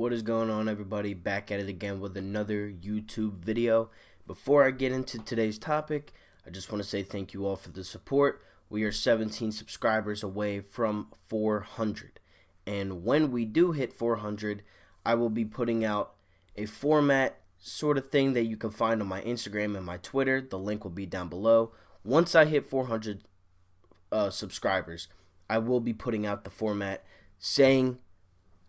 What is going on, everybody? Back at it again with another YouTube video. Before I get into today's topic, I just want to say thank you all for the support. We are 17 subscribers away from 400. And when we do hit 400, I will be putting out a format sort of thing that you can find on my Instagram and my Twitter. The link will be down below. Once I hit 400 subscribers, I will be putting out the format saying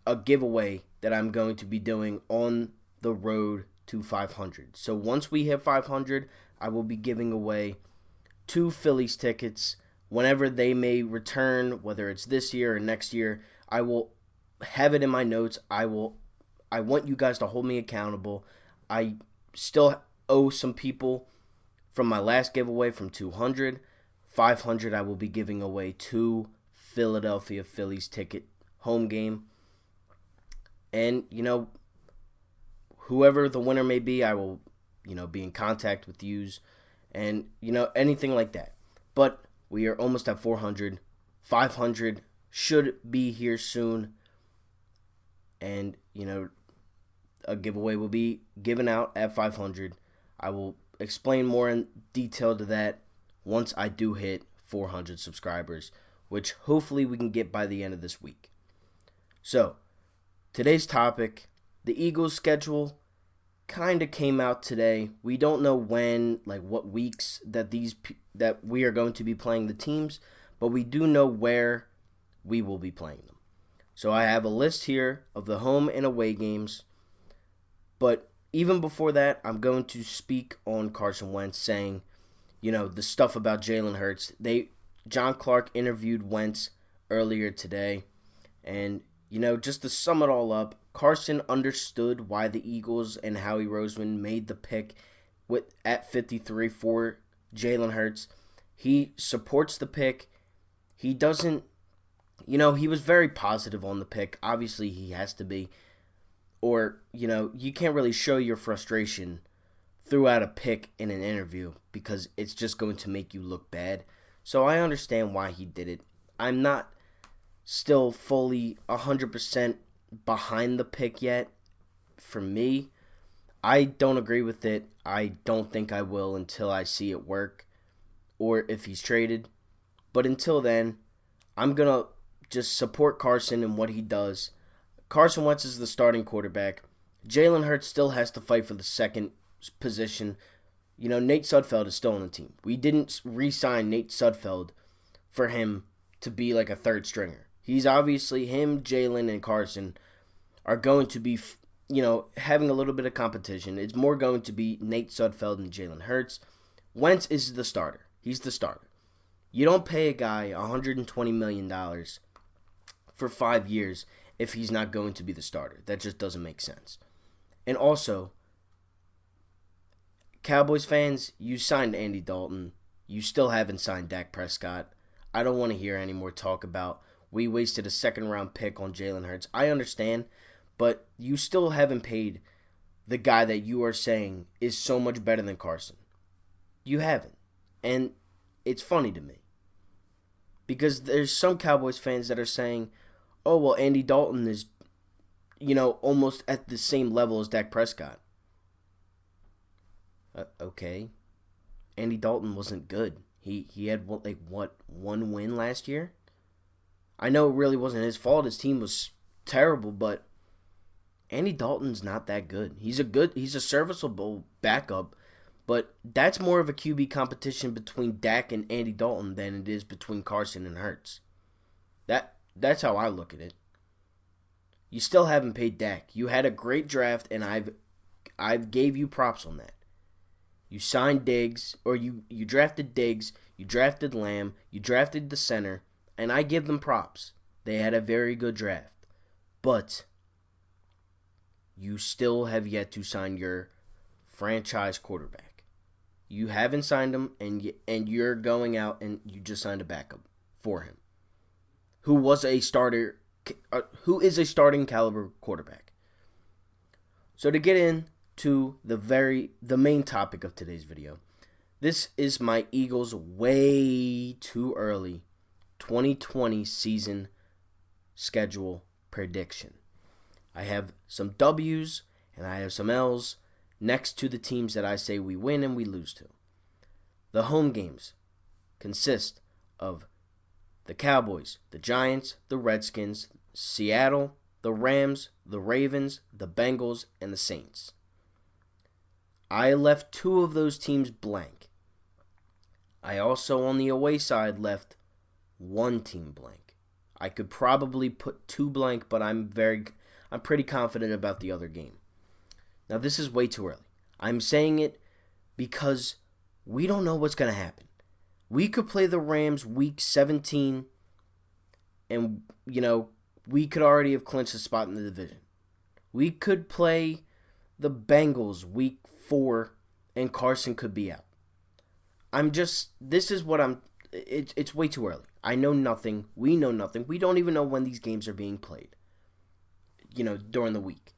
a giveaway that I'm going to be doing on the road to 500. So once we hit 500, I will be giving away 2 Phillies tickets whenever they may return, whether it's this year or next year. I will have it in my notes. I want you guys to hold me accountable. I still owe some people from my last giveaway from 200. 500, I will be giving away 2 Philadelphia Phillies ticket home game. And, whoever the winner may be, I will, be in contact with yous and, anything like that. But we are almost at 400. 500 should be here soon. And, a giveaway will be given out at 500. I will explain more in detail to that once I do hit 400 subscribers, which hopefully we can get by the end of this week. So, today's topic, the Eagles' schedule kind of came out today. We don't know when, what weeks that we are going to be playing the teams, but we do know where we will be playing them. So I have a list here of the home and away games, but even before that, I'm going to speak on Carson Wentz, saying, the stuff about Jalen Hurts. John Clark interviewed Wentz earlier today, and just to sum it all up, Carson understood why the Eagles and Howie Roseman made the pick at 53 for Jalen Hurts. He supports the pick. He doesn't, he was very positive on the pick. Obviously, he has to be. Or, you can't really show your frustration throughout a pick in an interview because it's just going to make you look bad. So I understand why he did it. I'm not still fully 100% behind the pick yet. For me, I don't agree with it. I don't think I will until I see it work or if he's traded. But until then, I'm going to just support Carson and what he does. Carson Wentz is the starting quarterback. Jalen Hurts still has to fight for the second position. Nate Sudfeld is still on the team. We didn't re-sign Nate Sudfeld for him to be like a third stringer. He's obviously, him, Jalen, and Carson are going to be, having a little bit of competition. It's more going to be Nate Sudfeld and Jalen Hurts. Wentz is the starter. He's the starter. You don't pay a guy $120 million for 5 years if he's not going to be the starter. That just doesn't make sense. And also, Cowboys fans, you signed Andy Dalton. You still haven't signed Dak Prescott. I don't want to hear any more talk about we wasted a second-round pick on Jalen Hurts. I understand, but you still haven't paid the guy that you are saying is so much better than Carson. You haven't. And it's funny to me. Because there's some Cowboys fans that are saying, oh, well, Andy Dalton is, almost at the same level as Dak Prescott. Okay. Andy Dalton wasn't good. He had, one win last year? I know it really wasn't his fault. His team was terrible, but Andy Dalton's not that good. He's a serviceable backup, but that's more of a QB competition between Dak and Andy Dalton than it is between Carson and Hurts. That's how I look at it. You still haven't paid Dak. You had a great draft, and I've gave you props on that. You signed Diggs, or you drafted Diggs, you drafted Lamb, you drafted the center, and I give them props. They had a very good draft. But you still have yet to sign your franchise quarterback. You haven't signed him, and you're going out and you just signed a backup for him, who is a starting caliber quarterback. So to get into the main topic of today's video, this is my Eagles way too early 2020 season schedule prediction. I have some W's and I have some L's next to the teams that I say we win and we lose to. The home games consist of the Cowboys, the Giants, the Redskins, Seattle, the Rams, the Ravens, the Bengals, and the Saints. I left 2 of those teams blank. I also, on the away side, left 1 team blank. I could probably put 2 blank, but I'm pretty confident about the other game. Now, this is way too early. I'm saying it because we don't know what's going to happen. We could play the Rams week 17, and, we could already have clinched a spot in the division. We could play the Bengals week 4, and Carson could be out. It's way too early. I know nothing. We know nothing. We don't even know when these games are being played, during the week.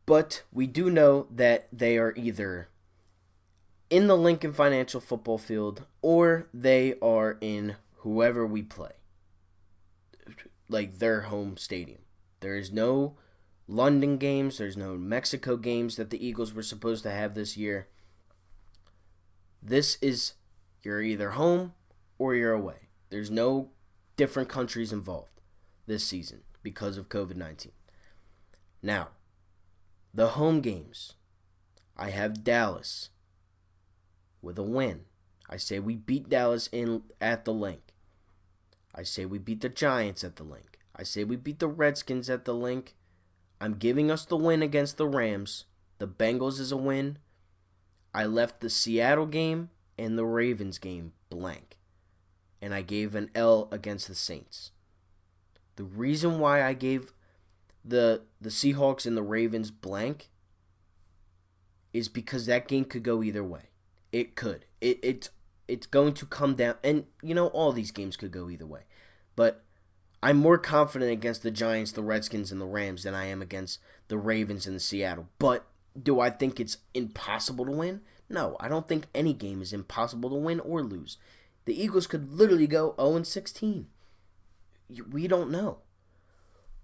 But we do know that they are either in the Lincoln Financial Football Field or they are in whoever we play, like their home stadium. There is no London games. There's no Mexico games that the Eagles were supposed to have this year. This is, you're either home or you're away. There's no different countries involved this season because of COVID-19. Now, the home games. I have Dallas with a win. I say we beat Dallas at the Link. I say we beat the Giants at the Link. I say we beat the Redskins at the Link. I'm giving us the win against the Rams. The Bengals is a win. I left the Seattle game and the Ravens game blank. And I gave an L against the Saints. The reason why I gave the Seahawks and the Ravens blank is because that game could go either way. It could. It's going to come down, and all these games could go either way. But I'm more confident against the Giants, the Redskins, and the Rams than I am against the Ravens and the Seattle. But do I think it's impossible to win? No, I don't think any game is impossible to win or lose. The Eagles could literally go 0-16. We don't know.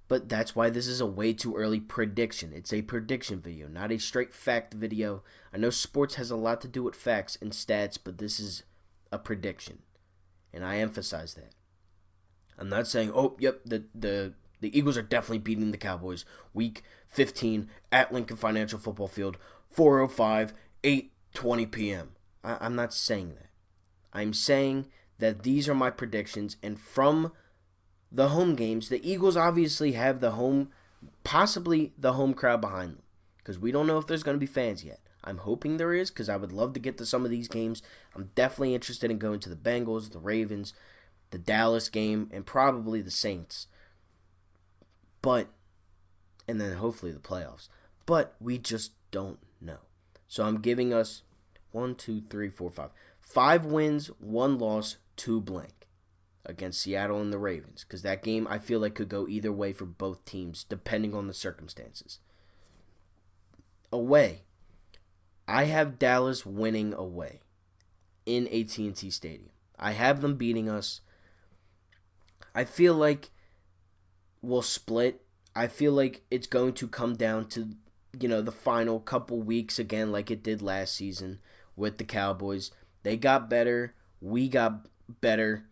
But that's why this is a way too early prediction. It's a prediction video, not a straight fact video. I know sports has a lot to do with facts and stats, but this is a prediction. And I emphasize that. I'm not saying, the Eagles are definitely beating the Cowboys week 15 at Lincoln Financial Football Field, 4:05, 8:20 p.m. I'm not saying that. I'm saying that these are my predictions, and from the home games, the Eagles obviously have possibly the home crowd behind them, because we don't know if there's going to be fans yet. I'm hoping there is, because I would love to get to some of these games. I'm definitely interested in going to the Bengals, the Ravens, the Dallas game, and probably the Saints. And then hopefully the playoffs. But we just don't know. So I'm giving us 5 wins, 1 loss, 2 blank against Seattle and the Ravens. Because that game, I feel like, could go either way for both teams, depending on the circumstances. Away. I have Dallas winning away in AT&T Stadium. I have them beating us. I feel like we'll split. I feel like it's going to come down to, the final couple weeks again, like it did last season with the Cowboys. They got better. We got better.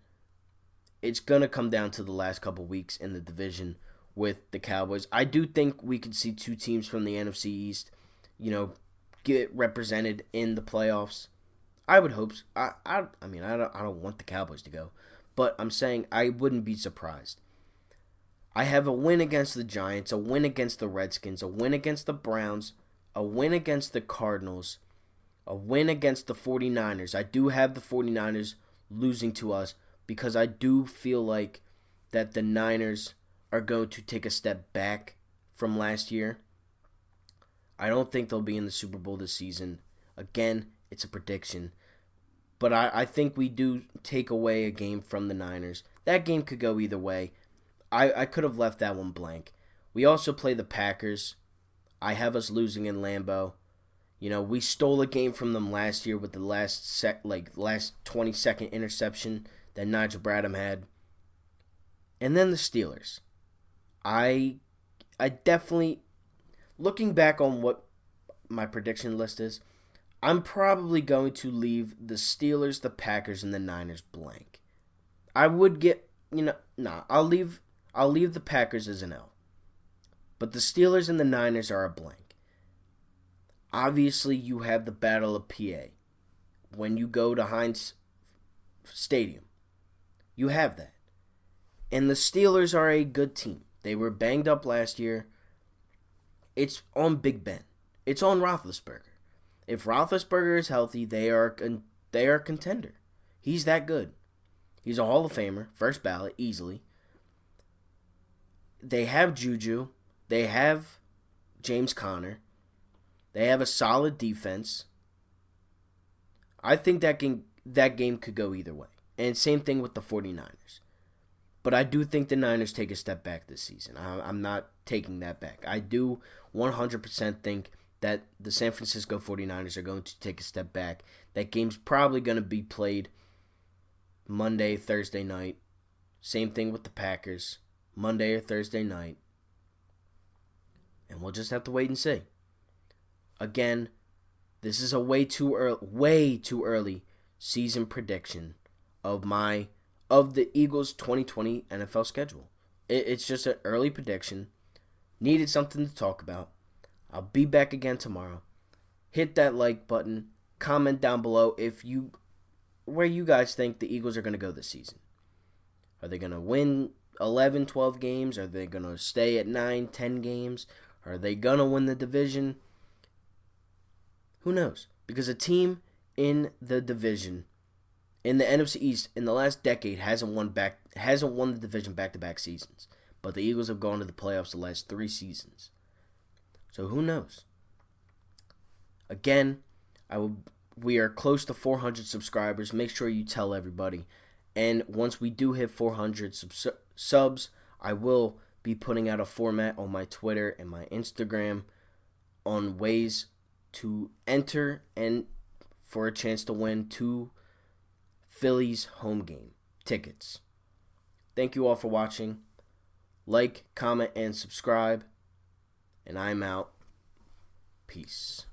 It's going to come down to the last couple weeks in the division with the Cowboys. I do think we could see 2 teams from the NFC East, get represented in the playoffs. I would hope so. I don't want the Cowboys to go, but I'm saying I wouldn't be surprised. I have a win against the Giants, a win against the Redskins, a win against the Browns, a win against the Cardinals, a win against the 49ers. I do have the 49ers losing to us because I do feel like that the Niners are going to take a step back from last year. I don't think they'll be in the Super Bowl this season. Again, it's a prediction. But I think we do take away a game from the Niners. That game could go either way. I could have left that one blank. We also play the Packers. I have us losing in Lambeau. We stole a game from them last year with the last 20-second interception that Nigel Bradham had. And then the Steelers. I I definitely, looking back on what my prediction list is, I'm probably going to leave the Steelers, the Packers, and the Niners blank. I would get, I'll leave the Packers as an L. But the Steelers and the Niners are a blank. Obviously, you have the Battle of PA. When you go to Heinz Stadium, you have that. And the Steelers are a good team. They were banged up last year. It's on Big Ben. It's on Roethlisberger. If Roethlisberger is healthy, they are a contender. He's that good. He's a Hall of Famer, first ballot, easily. They have Juju. They have James Conner. They have a solid defense. I think that game could go either way. And same thing with the 49ers. But I do think the Niners take a step back this season. I'm not taking that back. I do 100% think that the San Francisco 49ers are going to take a step back. That game's probably going to be played Monday, Thursday night. Same thing with the Packers. Monday or Thursday night. And we'll just have to wait and see. Again, this is a way too early season prediction of the Eagles' 2020 NFL schedule. It's just an early prediction. Needed something to talk about. I'll be back again tomorrow. Hit that like button. Comment down below where you guys think the Eagles are going to go this season. Are they going to win 11, 12 games? Are they going to stay at 9, 10 games? Are they going to win the division? Who knows? Because a team in the division, in the NFC East, in the last decade, hasn't won the division back-to-back seasons. But the Eagles have gone to the playoffs the last 3 seasons. So who knows? Again, we are close to 400 subscribers. Make sure you tell everybody. And once we do hit 400 subs, I will be putting out a format on my Twitter and my Instagram on ways to enter and for a chance to win 2 Phillies home game tickets. Thank you all for watching. Like, comment, and subscribe. And I'm out. Peace.